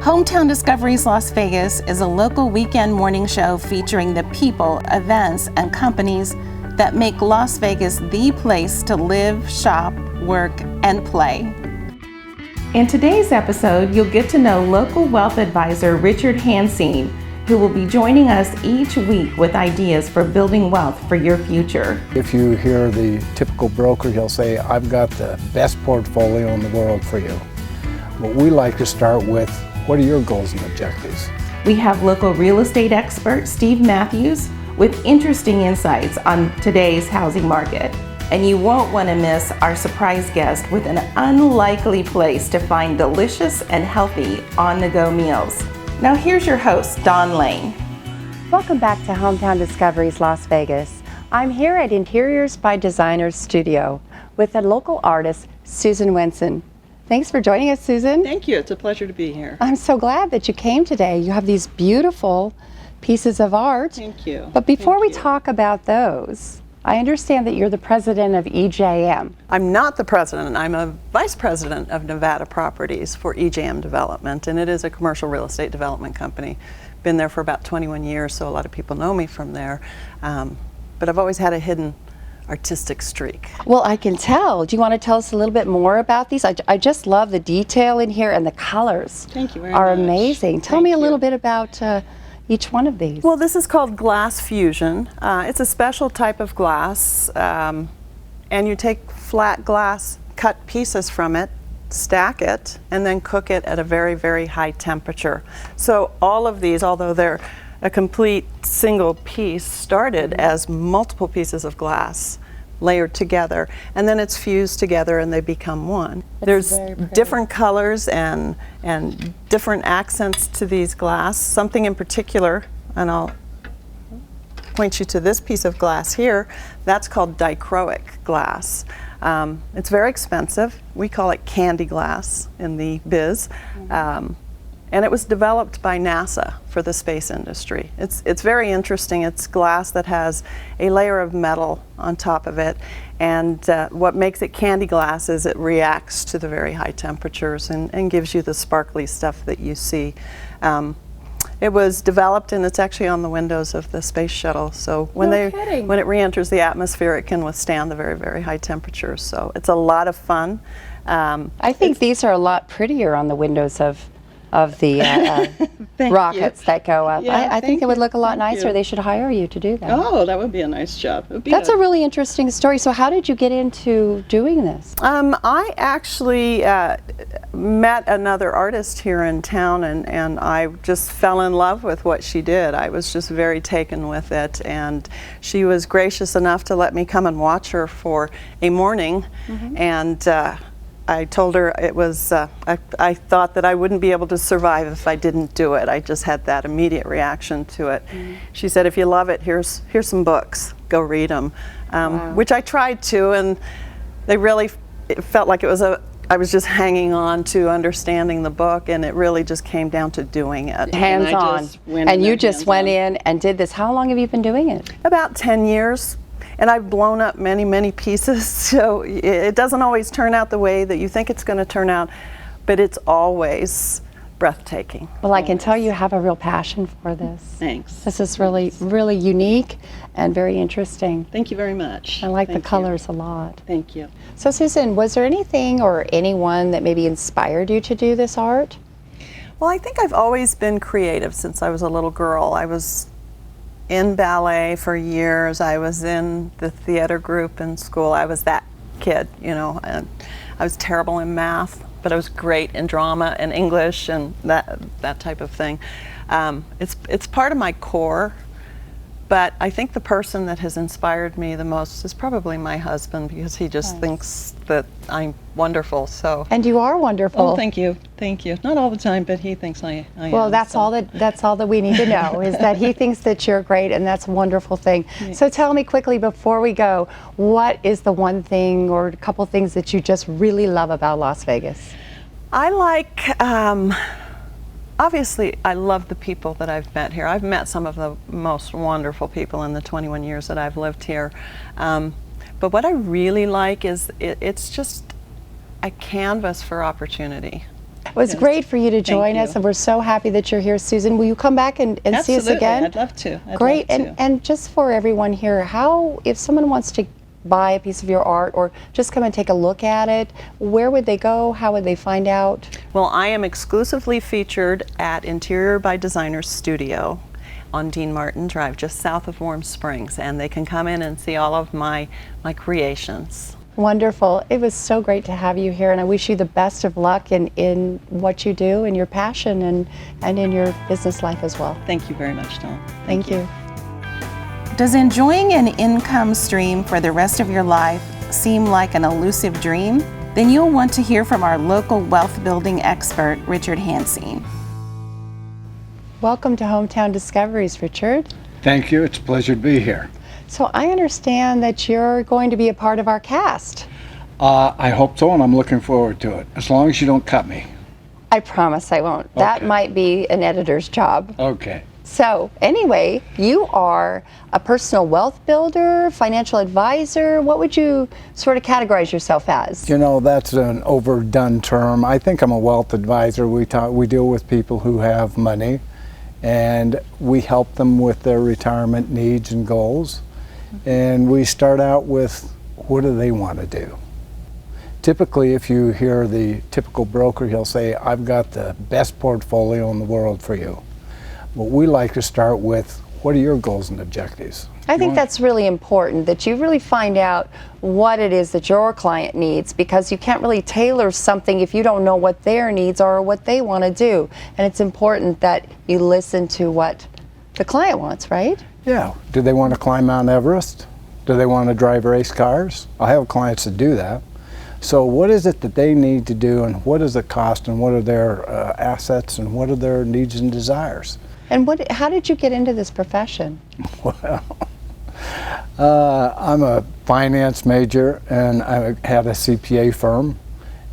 Hometown Discoveries Las Vegas is a local weekend morning show featuring the people, events, and companies that make Las Vegas the place to live, shop, work, and play. In today's episode, you'll get to know local wealth advisor Richard Hanseen, who will be joining us each week with ideas for building wealth for your future. If you hear the typical broker, he'll say, I've got the best portfolio in the world for you. But we like to start with, what are your goals and objectives? We have local real estate expert Steve Matthews with interesting insights on today's housing market. And you won't want to miss our surprise guest with an unlikely place to find delicious and healthy on-the-go meals. Now here's your host, Dawn Lane. Welcome back to Hometown Discoveries Las Vegas. I'm here at Interiors by Designers Studio with a local artist, Susan Wenson. Thanks for joining us, Susan. Thank you. It's a pleasure to be here. I'm so glad that you came today. You have these beautiful pieces of art. Thank you. But before we talk about those, I understand that you're the president of EJM. I'm not the president. I'm a vice president of Nevada Properties for EJM Development, and it is a commercial real estate development company. Been there for about 21 years, so a lot of people know me from there. But I've always had a hidden artistic streak. Well, I can tell. Do you want to tell us a little bit more about these? I just love the detail in here, and the colors Thank you very are much. amazing. Tell me a little bit about each one of these. Well, this is called glass fusion. It's a special type of glass, and you take flat glass, cut pieces from it, stack it, and then cook it at a very, very high temperature. So all of these, although they're a complete single piece, started as multiple pieces of glass layered together, and then it's fused together and they become one. There's different colors and different accents to these glass. Something in particular, and I'll point you to this piece of glass here, that's called dichroic glass. It's very expensive. We call it candy glass in the biz. And it was developed by NASA for the space industry. It's very interesting. It's glass that has a layer of metal on top of it, and what makes it candy glass is it reacts to the very high temperatures and gives you the sparkly stuff that you see. It was developed, and it's actually on the windows of the space shuttle. So when when it re-enters the atmosphere, it can withstand the very, very high temperatures. So it's a lot of fun. I think these are a lot prettier on the windows of the rockets that go up. Yeah, I think it would look a lot nicer. you. They should hire you to do that. Oh, that would be a nice job. That's a really interesting story. So how did you get into doing this? I actually met another artist here in town, and I just fell in love with what she did. I was just very taken with it, and she was gracious enough to let me come and watch her for a morning. And I told her it was, I thought that I wouldn't be able to survive if I didn't do it. I just had that immediate reaction to it. She said, if you love it, here's some books, go read them. Which I tried to, and they really, it felt like it was I was just hanging on to understanding the book, and it really just came down to doing it. Hands-on. And you just went in and did this. How long have you been doing it? About 10 years. And I've blown up many, many pieces, so it doesn't always turn out the way that you think it's going to turn out, but it's always breathtaking. Well, I can tell you have a real passion for this. Thanks. This is really, really unique and very interesting. Thank you very much. I like Thank the colors a lot. Thank you. So Susan, was there anything or anyone that maybe inspired you to do this art? Well, I think I've always been creative since I was a little girl. I was in ballet for years. I was in the theater group in school. I was that kid, you know, and I was terrible in math, but I was great in drama and English and that type of thing. It's part of my core, but I think the person that has inspired me the most is probably my husband, because he just thinks that I'm wonderful. So. And you are wonderful. Oh, thank you, thank you. Not all the time, but he thinks I am. Well, that's all that we need to know is that he thinks that you're great, and that's a wonderful thing. Yeah. So tell me quickly before we go, what is the one thing or a couple things that you just really love about Las Vegas? I like. Obviously, I love the people that I've met here. I've met some of the most wonderful people in the 21 years that I've lived here. But what I really like is it's just a canvas for opportunity. It was great for you to join us, and we're so happy that you're here, Susan. Will you come back and see us again? I'd love to. Great. And just for everyone here, how, if someone wants to buy a piece of your art or just come and take a look at it, where would they go? How would they find out? Well, I am exclusively featured at Interior by Designers Studio on Dean Martin Drive, just south of Warm Springs, and they can come in and see all of my creations. Wonderful. It was so great to have you here, and I wish you the best of luck in what you do and your passion and in your business life as well. Thank you very much, Dawn. Thank you. Does enjoying an income stream for the rest of your life seem like an elusive dream? Then you'll want to hear from our local wealth building expert, Richard Hanseen. Welcome to Hometown Discoveries, Richard. Thank you. It's a pleasure to be here. So I understand that you're going to be a part of our cast. I hope so, and I'm looking forward to it, as long as you don't cut me. I promise I won't. Okay. That might be an editor's job. Okay. So anyway, you are a personal wealth builder, financial advisor. What would you sort of categorize yourself as? You know, that's an overdone term. I think I'm a wealth advisor. We deal with people who have money, and we help them with their retirement needs and goals. And we start out with, what do they want to do? Typically, if you hear the typical broker, he'll say, I've got the best portfolio in the world for you. But we like to start with, what are your goals and objectives? I think that's really important, that you really find out what it is that your client needs, because you can't really tailor something if you don't know what their needs are or what they want to do. And it's important that you listen to what the client wants, right? Yeah. Do they want to climb Mount Everest? Do they want to drive race cars? I have clients that do that. So what is it that they need to do, and what does it cost, and what are their assets, and what are their needs and desires? And how did you get into this profession? Well, I'm a finance major, and I had a CPA firm.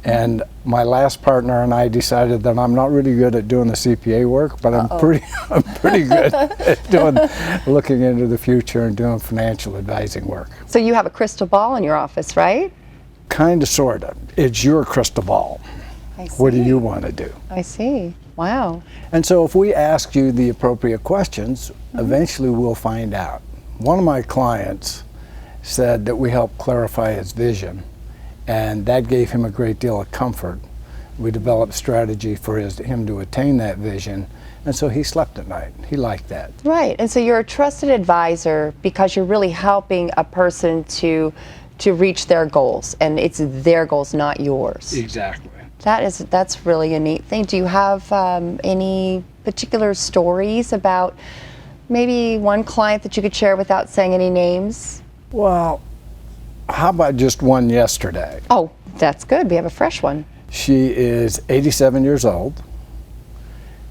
And my last partner and I decided that I'm not really good at doing the CPA work, but I'm pretty good at looking into the future and doing financial advising work. So you have a crystal ball in your office, right? Kind of, sort of. It's your crystal ball. I see. What do you want to do? I see. Wow. And so if we ask you the appropriate questions, eventually we'll find out. One of my clients said that we helped clarify his vision, and that gave him a great deal of comfort. We developed strategy for him to attain that vision, and so he slept at night. He liked that. Right, and so you're a trusted advisor because you're really helping a person to reach their goals, and it's their goals, not yours. Exactly. That's really a neat thing. Do you have any particular stories about maybe one client that you could share without saying any names? Well, how about just one yesterday? Oh, that's good. We have a fresh one. She is 87 years old.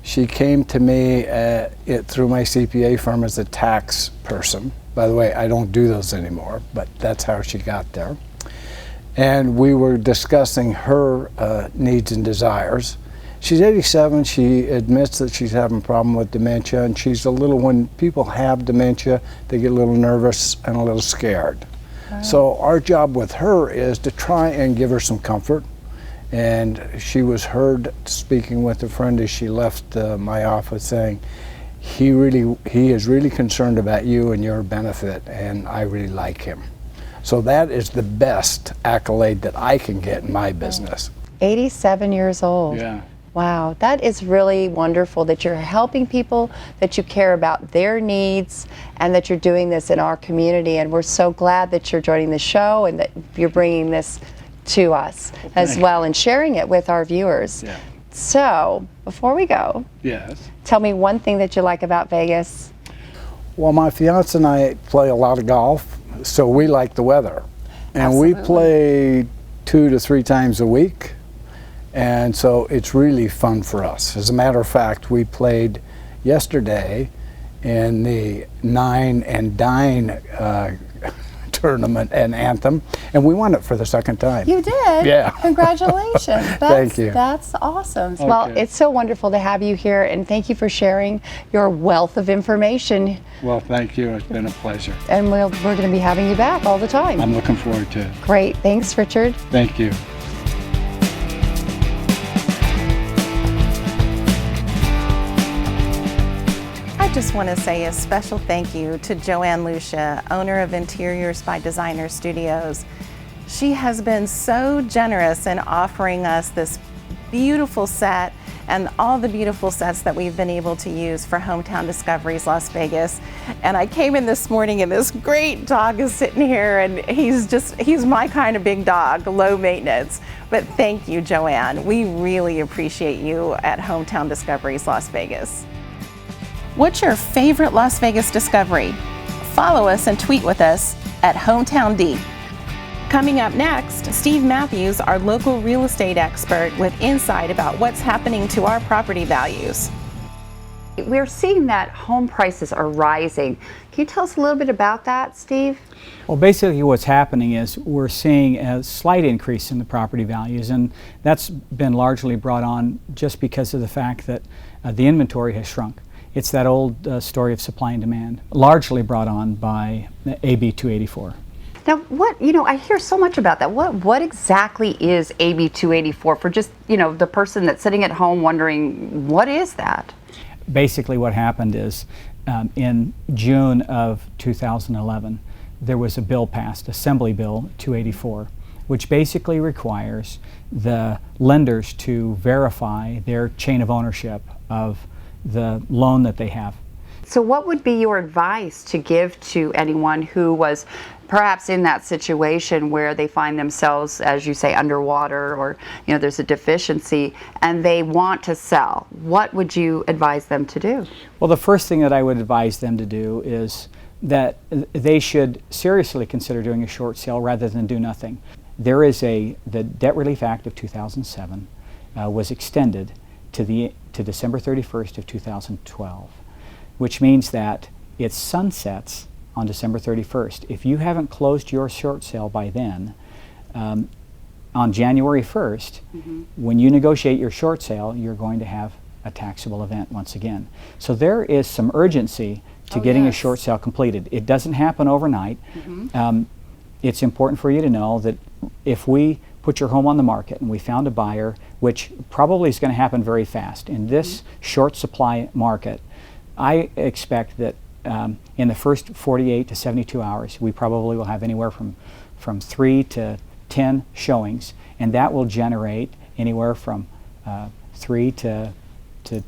She came to me through my CPA firm as a tax person. By the way, I don't do those anymore, but that's how she got there. And we were discussing her needs and desires. She's 87. She admits that she's having a problem with dementia, and when people have dementia, they get a little nervous and a little scared. Wow. So our job with her is to try and give her some comfort. And she was heard speaking with a friend as she left my office, saying, he is really concerned about you and your benefit, and I really like him. So that is the best accolade that I can get in my business. 87 years old. Yeah. Wow, that is really wonderful that you're helping people, that you care about their needs, and that you're doing this in our community. And we're so glad that you're joining the show and that you're bringing this to us as well and sharing it with our viewers. Yeah. So, before we go, yes, tell me one thing that you like about Vegas. Well, my fiance and I play a lot of golf, so we like the weather. And Absolutely. we play 2 to 3 times a week, and so it's really fun for us. As a matter of fact, we played yesterday in the 9 and Dine tournament and anthem, and we won it for the second time. You did? Yeah. Congratulations. Thank you. That's awesome. Okay. Well, it's so wonderful to have you here, and thank you for sharing your wealth of information. Well, thank you. It's been a pleasure. And we're going to be having you back all the time. I'm looking forward to it. Great. Thanks, Richard. Thank you. just want to say a special thank you to Joanne Lucia, owner of Interiors by Designer Studios. She has been so generous in offering us this beautiful set and all the beautiful sets that we've been able to use for Hometown Discoveries Las Vegas. And I came in this morning and this great dog is sitting here, and he's my kind of big dog, low maintenance. But thank you, Joanne. We really appreciate you at Hometown Discoveries Las Vegas. What's your favorite Las Vegas discovery? Follow us and tweet with us at Hometown D. Coming up next, Steve Matthews, our local real estate expert, with insight about what's happening to our property values. We're seeing that home prices are rising. Can you tell us a little bit about that, Steve? Well, basically what's happening is we're seeing a slight increase in the property values, and that's been largely brought on just because of the fact that the inventory has shrunk. It's that old story of supply and demand, largely brought on by AB 284. Now, I hear so much about that. What exactly is AB 284 for just, the person that's sitting at home wondering, what is that? Basically what happened is in June of 2011, there was a bill passed, Assembly Bill 284, which basically requires the lenders to verify their chain of ownership of the loan that they have. So what would be your advice to give to anyone who was perhaps in that situation where they find themselves, as you say, underwater, or there's a deficiency and they want to sell? What would you advise them to do? Well, the first thing that I would advise them to do is that they should seriously consider doing a short sale rather than do nothing. There is the Debt Relief Act of 2007 was extended to December 31st of 2012, which means that it sunsets on December 31st. If you haven't closed your short sale by then, on January 1st, when you negotiate your short sale, you're going to have a taxable event once again. So there is some urgency to getting a short sale completed. It doesn't happen overnight. It's important for you to know that if we put your home on the market and we found a buyer, which probably is going to happen very fast in this short supply market, I expect that in the first 48 to 72 hours, we probably will have anywhere from 3 to 10 showings, and that will generate anywhere from 3 to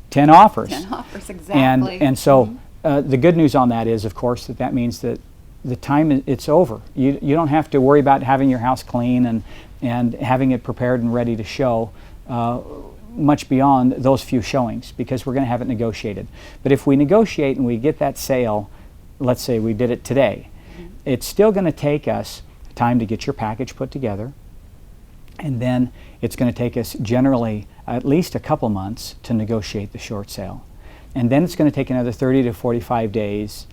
10 offers. 10 offers, exactly. And so the good news on that is, of course, that means that the time it's over. You don't have to worry about having your house clean and having it prepared and ready to show much beyond those few showings, because we're going to have it negotiated. But if we negotiate and we get that sale, let's say we did it today, it's still going to take us time to get your package put together, and then it's going to take us generally at least a couple months to negotiate the short sale. And then it's going to take another 30 to 45 days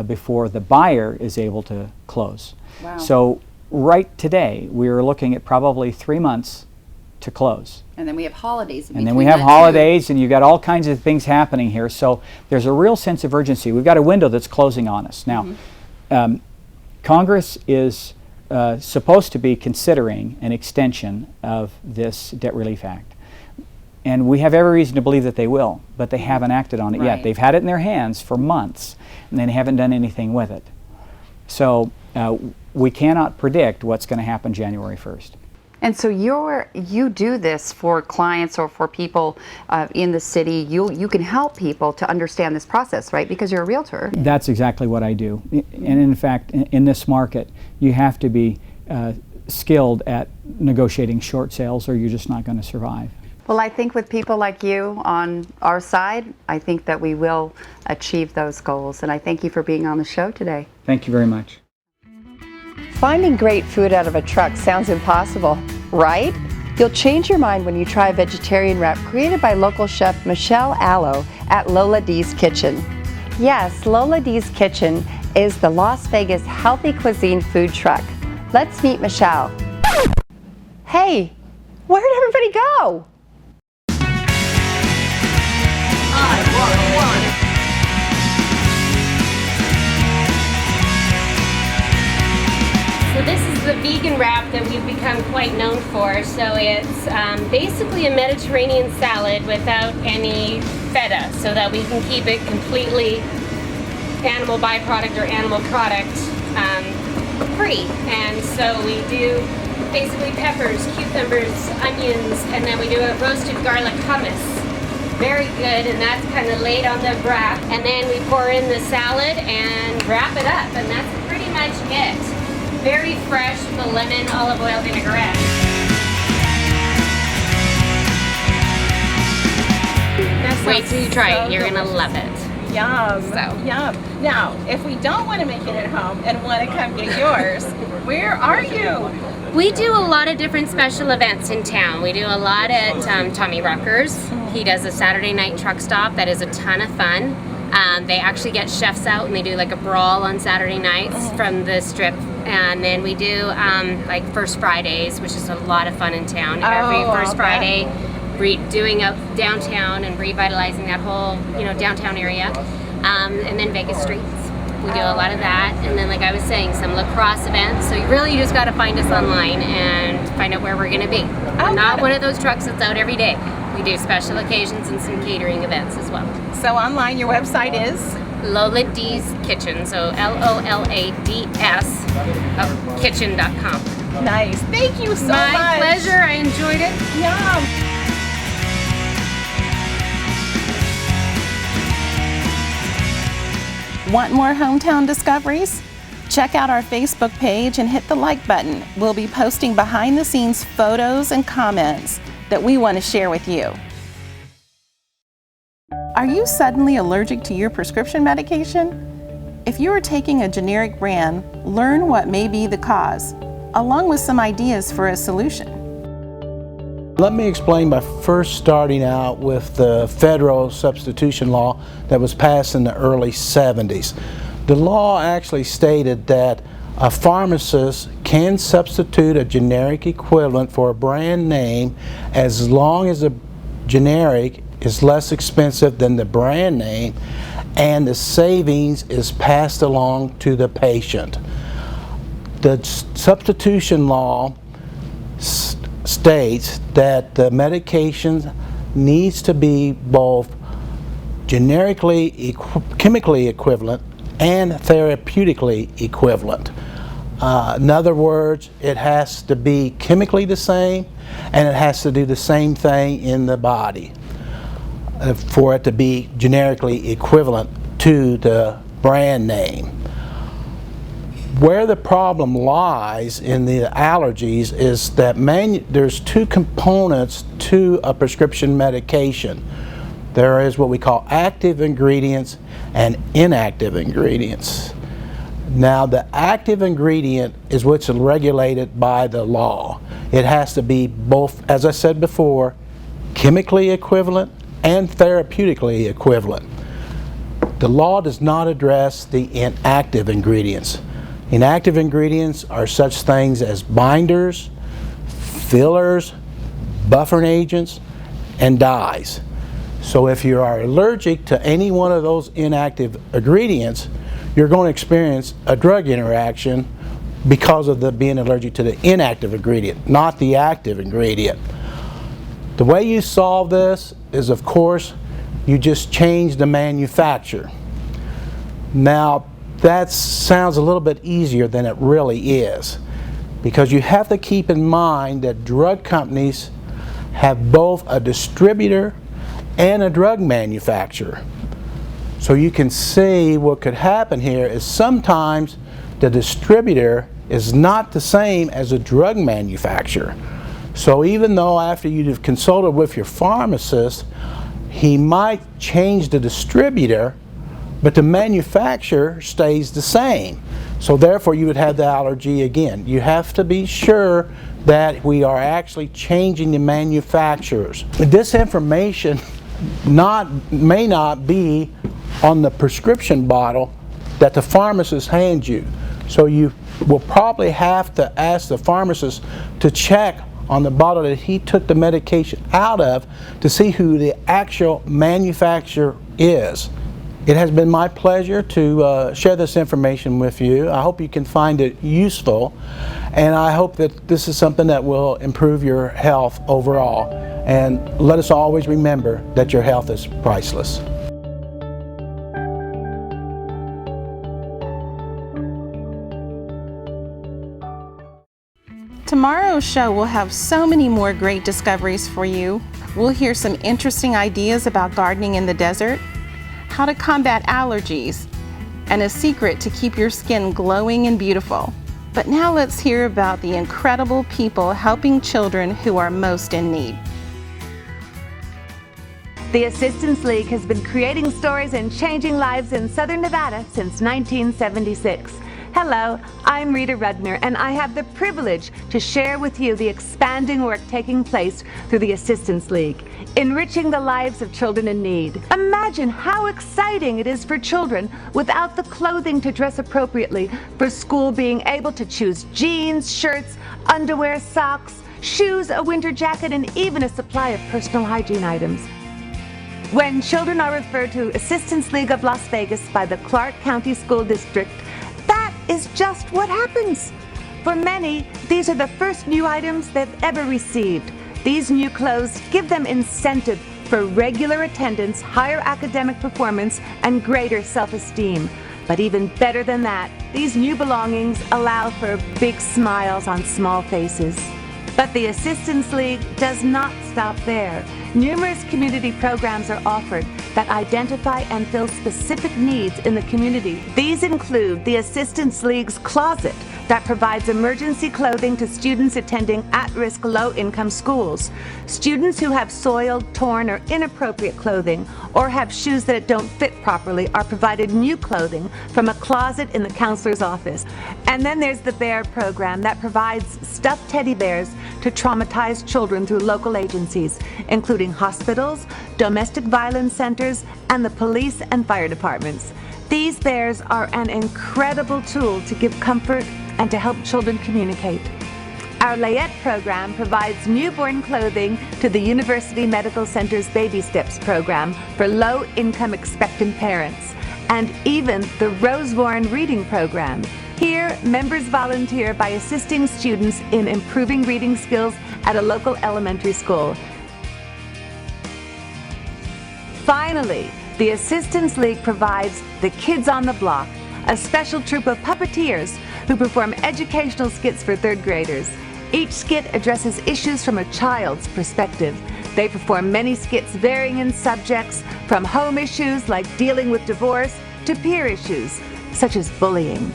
before the buyer is able to close. Wow. So right today, we're looking at probably 3 months to close. And then we have holidays. And then we have holidays, and you've got all kinds of things happening here. So there's a real sense of urgency. We've got a window that's closing on us. Now, Congress is supposed to be considering an extension of this Debt Relief Act. And we have every reason to believe that they will, but they haven't acted on it yet. They've had it in their hands for months, and they haven't done anything with it. So we cannot predict what's going to happen January 1st. And so you do this for clients or for people in the city. You can help people to understand this process, right? Because you're a realtor. That's exactly what I do. And in fact, in this market, you have to be skilled at negotiating short sales, or you're just not going to survive. Well, I think with people like you on our side, I think that we will achieve those goals. And I thank you for being on the show today. Thank you very much. Finding great food out of a truck sounds impossible, right? You'll change your mind when you try a vegetarian wrap created by local chef Michelle Allo at Lola Ds Kitchen. Yes, Lola Ds Kitchen is the Las Vegas healthy cuisine food truck. Let's meet Michelle. Hey, where did everybody go? So this is the vegan wrap that we've become quite known for. So it's basically a Mediterranean salad without any feta, so that we can keep it completely animal byproduct or animal product free. And so we do basically peppers, cucumbers, onions, and then we do a roasted garlic hummus. Very good, and that's kind of laid on the wrap. And then we pour in the salad and wrap it up, and that's pretty much it. Very fresh with a lemon, olive oil vinaigrette. Wait till you try it, you're gonna love it. Yum. So. Yum. Now, if we don't want to make it at home and want to come get yours, where are you? We do a lot of different special events in town. We do a lot at Tommy Rucker's. He does a Saturday night truck stop that is a ton of fun. They actually get chefs out and they do like a brawl on Saturday nights from the strip. And then we do like First Fridays, which is a lot of fun in town. Every First Friday, doing up downtown and revitalizing that whole downtown area. And then Vegas Streets. We do a lot of that, and then like I was saying, some lacrosse events. So you just got to find us online and find out where we're going to be. We're not one of those trucks that's out every day. We do special occasions and some catering events as well. So online, your website is? Lola Ds Kitchen, so LOLADS kitchen.com. Nice. Thank you so much. My pleasure. I enjoyed it. Yum. Want more hometown discoveries? Check out our Facebook page and hit the like button. We'll be posting behind the scenes photos and comments that we want to share with you. Are you suddenly allergic to your prescription medication? If you are taking a generic brand, learn what may be the cause, along with some ideas for a solution. Let me explain by first starting out with the federal substitution law that was passed in the early 70s. The law actually stated that a pharmacist can substitute a generic equivalent for a brand name as long as the generic is less expensive than the brand name and the savings is passed along to the patient. The substitution law states that the medication needs to be both generically, chemically equivalent and therapeutically equivalent. In other words, it has to be chemically the same and it has to do the same thing in the body for it to be generically equivalent to the brand name. Where the problem lies in the allergies is that there's two components to a prescription medication. There is what we call active ingredients and inactive ingredients. Now the active ingredient is what's regulated by the law. It has to be both, as I said before, chemically equivalent and therapeutically equivalent. The law does not address the inactive ingredients. Inactive ingredients are such things as binders, fillers, buffering agents, and dyes. So if you are allergic to any one of those inactive ingredients, you're going to experience a drug interaction because of being allergic to the inactive ingredient, not the active ingredient. The way you solve this is, of course, you just change the manufacturer. Now, that sounds a little bit easier than it really is, because you have to keep in mind that drug companies have both a distributor and a drug manufacturer. So you can see what could happen here is sometimes the distributor is not the same as a drug manufacturer. So even though after you've consulted with your pharmacist, he might change the distributor, but the manufacturer stays the same. So therefore you would have the allergy again. You have to be sure that we are actually changing the manufacturers. This information may not be on the prescription bottle that the pharmacist hands you. So you will probably have to ask the pharmacist to check on the bottle that he took the medication out of to see who the actual manufacturer is. It has been my pleasure to share this information with you. I hope you can find it useful, and I hope that this is something that will improve your health overall. And let us always remember that your health is priceless. Tomorrow's show will have so many more great discoveries for you. We'll hear some interesting ideas about gardening in the desert, how to combat allergies, and a secret to keep your skin glowing and beautiful. But now let's hear about the incredible people helping children who are most in need. The Assistance League has been creating stories and changing lives in Southern Nevada since 1976. Hello, I'm Rita Rudner, and I have the privilege to share with you the expanding work taking place through the Assistance League, enriching the lives of children in need. Imagine how exciting it is for children without the clothing to dress appropriately for school, being able to choose jeans, shirts, underwear, socks, shoes, a winter jacket, and even a supply of personal hygiene items. When children are referred to Assistance League of Las Vegas by the Clark County School District, that is just what happens. For many, these are the first new items they've ever received. These new clothes give them incentive for regular attendance, higher academic performance, and greater self-esteem. But even better than that, these new belongings allow for big smiles on small faces. But the Assistance League does not stop there. Numerous community programs are offered that identify and fill specific needs in the community. These include the Assistance League's Closet, that provides emergency clothing to students attending at-risk low-income schools. Students who have soiled, torn, or inappropriate clothing, or have shoes that don't fit properly, are provided new clothing from a closet in the counselor's office. And then there's the Bear program that provides stuffed teddy bears to traumatized children through local agencies, including hospitals, domestic violence centers, and the police and fire departments. These bears are an incredible tool to give comfort and to help children communicate. Our Layette program provides newborn clothing to the University Medical Center's Baby Steps program for low-income expectant parents, and even the Rosewarren Reading program. Here, members volunteer by assisting students in improving reading skills at a local elementary school. Finally, the Assistance League provides the Kids on the Block, a special troupe of puppeteers who perform educational skits for third graders. Each skit addresses issues from a child's perspective. They perform many skits varying in subjects, from home issues like dealing with divorce to peer issues such as bullying.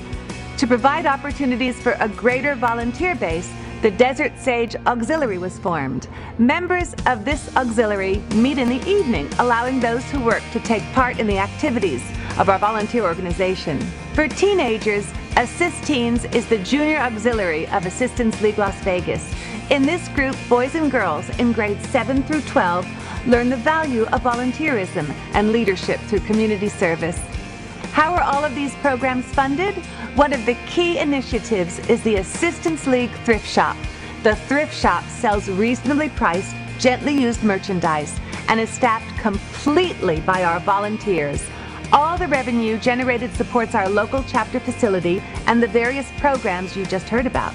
To provide opportunities for a greater volunteer base, the Desert Sage Auxiliary was formed. Members of this auxiliary meet in the evening, allowing those who work to take part in the activities of our volunteer organization. For teenagers, Assist Teens is the junior auxiliary of Assistance League Las Vegas. In this group, boys and girls in grades 7 through 12 learn the value of volunteerism and leadership through community service. How are all of these programs funded? One of the key initiatives is the Assistance League Thrift Shop. The Thrift Shop sells reasonably priced, gently used merchandise and is staffed completely by our volunteers. All the revenue generated supports our local chapter facility and the various programs you just heard about.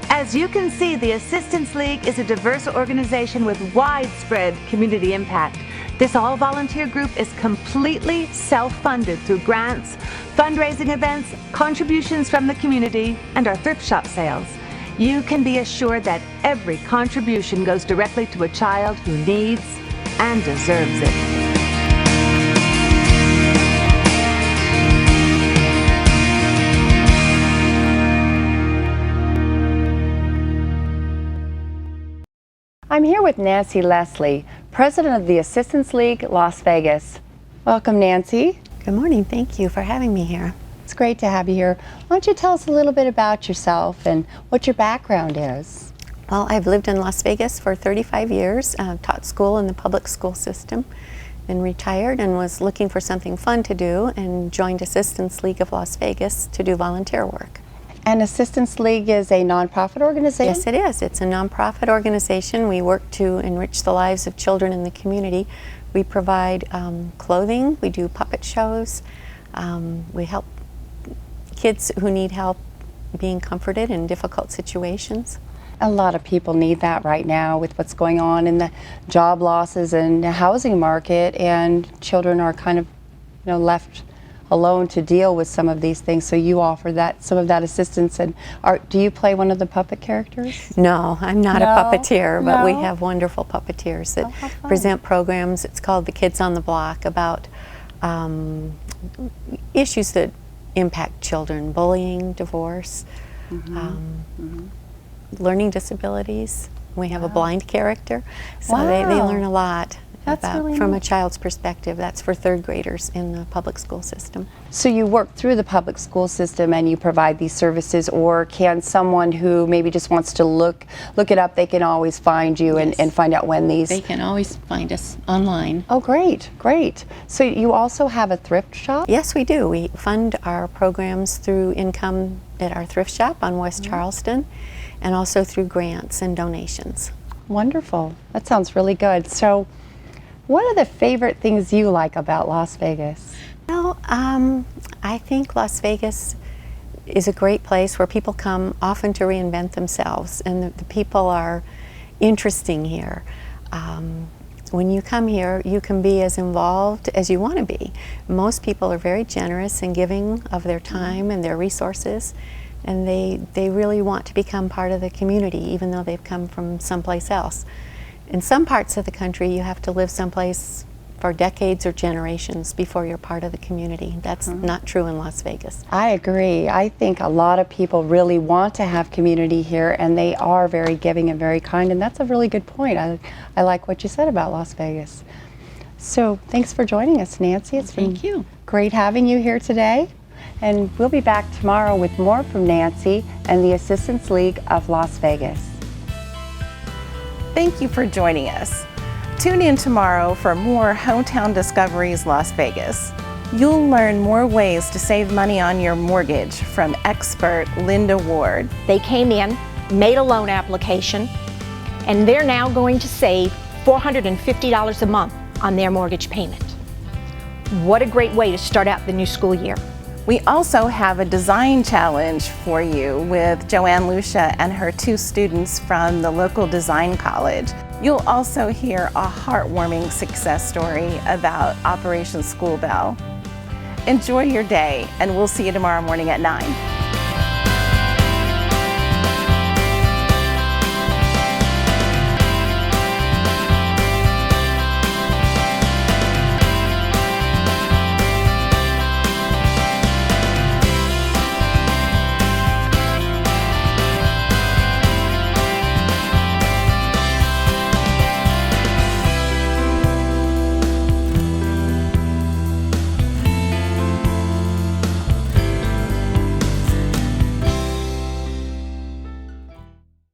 As you can see, the Assistance League is a diverse organization with widespread community impact. This all-volunteer group is completely self-funded through grants, fundraising events, contributions from the community, and our thrift shop sales. You can be assured that every contribution goes directly to a child who needs and deserves it. I'm here with Nancy Lesley, President of the Assistance League Las Vegas. Welcome, Nancy. Good morning. Thank you for having me here. It's great to have you here. Why don't you tell us a little bit about yourself and what your background is? Well, I've lived in Las Vegas for 35 years, taught school in the public school system, and retired and was looking for something fun to do and joined Assistance League of Las Vegas to do volunteer work. And Assistance League is a nonprofit organization? Yes, it is. It's a nonprofit organization. We work to enrich the lives of children in the community. We provide clothing, we do puppet shows, we help kids who need help being comforted in difficult situations. A lot of people need that right now with what's going on in the job losses and the housing market, and children are kind of left alone to deal with some of these things. So you offer that, some of that assistance. And do you play one of the puppet characters? No, I'm not a puppeteer, but we No? have wonderful puppeteers that present programs. It's called The Kids on the Block, about issues that impact children: bullying, divorce, learning disabilities. We have a blind character, so they learn a lot. That's really from neat. a child's perspective. That's for third graders in the public school system. So you work through the public school system and you provide these services, or can someone who maybe just wants to look it up, they can always find you and find out when these... They can always find us online. Oh, great, great. So you also have a thrift shop? Yes, we do. We fund our programs through income at our thrift shop on West Charleston, and also through grants and donations. Wonderful. That sounds really good. So what are the favorite things you like about Las Vegas? Well, I think Las Vegas is a great place where people come often to reinvent themselves, and the people are interesting here. When you come here, you can be as involved as you want to be. Most people are very generous and giving of their time and their resources, and they really want to become part of the community, even though they've come from someplace else. In some parts of the country, you have to live someplace for decades or generations before you're part of the community. That's not true in Las Vegas. I agree. I think a lot of people really want to have community here, and they are very giving and very kind, and that's a really good point. I like what you said about Las Vegas. So thanks for joining us, Nancy. It's been great having you here today. And we'll be back tomorrow with more from Nancy and the Assistance League of Las Vegas. Thank you for joining us. Tune in tomorrow for more Hometown Discoveries Las Vegas. You'll learn more ways to save money on your mortgage from expert Linda Ward. They came in, made a loan application, and they're now going to save $450 a month on their mortgage payment. What a great way to start out the new school year. We also have a design challenge for you with Joanne Lucia and her 2 students from the local design college. You'll also hear a heartwarming success story about Operation School Bell. Enjoy your day, and we'll see you tomorrow morning at 9.